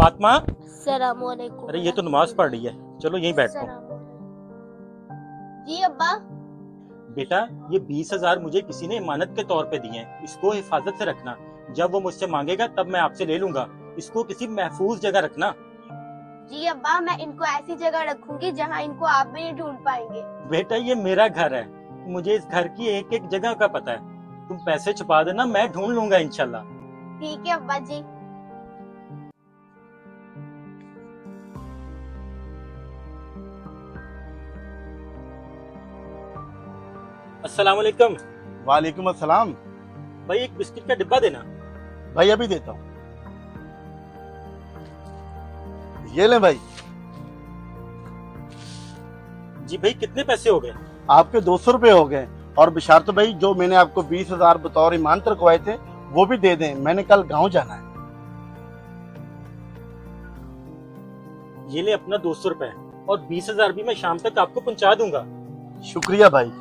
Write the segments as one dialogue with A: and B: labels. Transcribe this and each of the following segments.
A: फातिमा,
B: अस्सलामुअलैकुम।
A: अरे ये तो नमाज पढ़ रही है, चलो यहीं बैठो।
B: जी अब्बा।
A: बेटा, ये 20,000 मुझे किसी ने इमानत के तौर पे दिए हैं, इसको हिफाजत से रखना। जब वो मुझसे मांगेगा तब मैं आपसे ले लूंगा। इसको किसी महफूज जगह रखना।
B: जी अब्बा, मैं इनको ऐसी जगह रखूंगी जहाँ इनको आप भी नहीं ढूंढ पाएंगे।
A: बेटा, ये मेरा घर है, मुझे इस घर की एक एक जगह का पता है। तुम पैसे छुपा देना, मैं ढूंढ लूंगा इंशाल्लाह।
B: ठीक है अब्बा जी।
A: अस्सलाम वालेकुम।
C: वालेकुम अस्सलाम।
A: भाई एक बिस्किट का डिब्बा देना।
C: भाई अभी देता हूँ, ये ले भाई।
A: जी भाई, कितने पैसे हो गए?
C: आपके 200 रुपए हो गए। और बिशारत भाई, जो मैंने आपको 20,000 बतौर इमानत रखवाए थे वो भी दे दें, मैंने कल गांव जाना है।
A: ये ले अपना 200 रुपए, और 20,000 भी मैं शाम तक आपको पहुंचा दूंगा।
C: शुक्रिया भाई।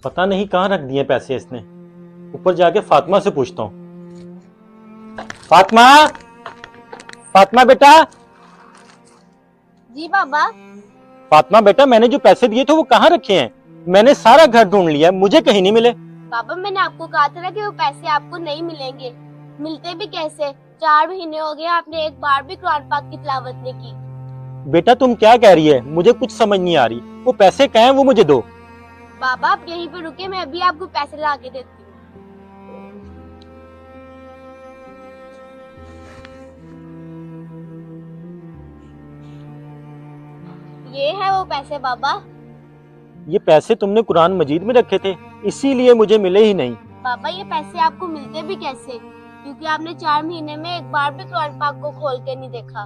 A: पता नहीं कहाँ रख दिए पैसे इसने। ऊपर जाके फातिमा से पूछता हूँ। फातिमा, फातिमा बेटा।
B: जी बाबा।
A: फातिमा बेटा, मैंने जो पैसे दिए थे वो कहाँ रखे हैं? मैंने सारा घर ढूंढ लिया, मुझे कहीं नहीं मिले।
B: बाबा, मैंने आपको कहा था ना कि वो पैसे आपको नहीं मिलेंगे। मिलते भी कैसे? 4 महीने हो गए, आपने एक बार भी कुरान पाक की तिलावत नहीं की।
A: बेटा तुम क्या कह रही है, मुझे कुछ समझ नहीं आ रही। वो पैसे कहाँ हैं, वो मुझे दो।
B: बाबा आप यहीं पे रुके, मैं अभी आपको पैसे ला के देती हूँ। ये है वो पैसे बाबा।
A: ये पैसे तुमने कुरान मजीद में रखे थे, इसीलिए मुझे मिले ही नहीं।
B: बाबा ये पैसे आपको मिलते भी कैसे? क्योंकि आपने 4 महीने में एक बार भी कुरान पाक को खोल के नहीं देखा।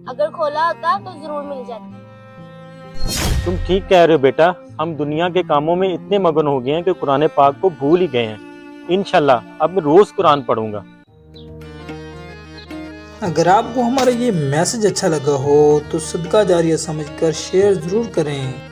B: अगर खोला होता तो जरूर मिल जाती।
A: तुम ठीक कह रहे हो बेटा, हम दुनिया के कामों में इतने मगन हो गए हैं कि कुरान पाक को भूल ही गए हैं। इंशाल्लाह अब मैं रोज कुरान पढ़ूंगा।
D: अगर आपको हमारा ये मैसेज अच्छा लगा हो तो सदका जारिया समझकर शेयर ज़रूर करें।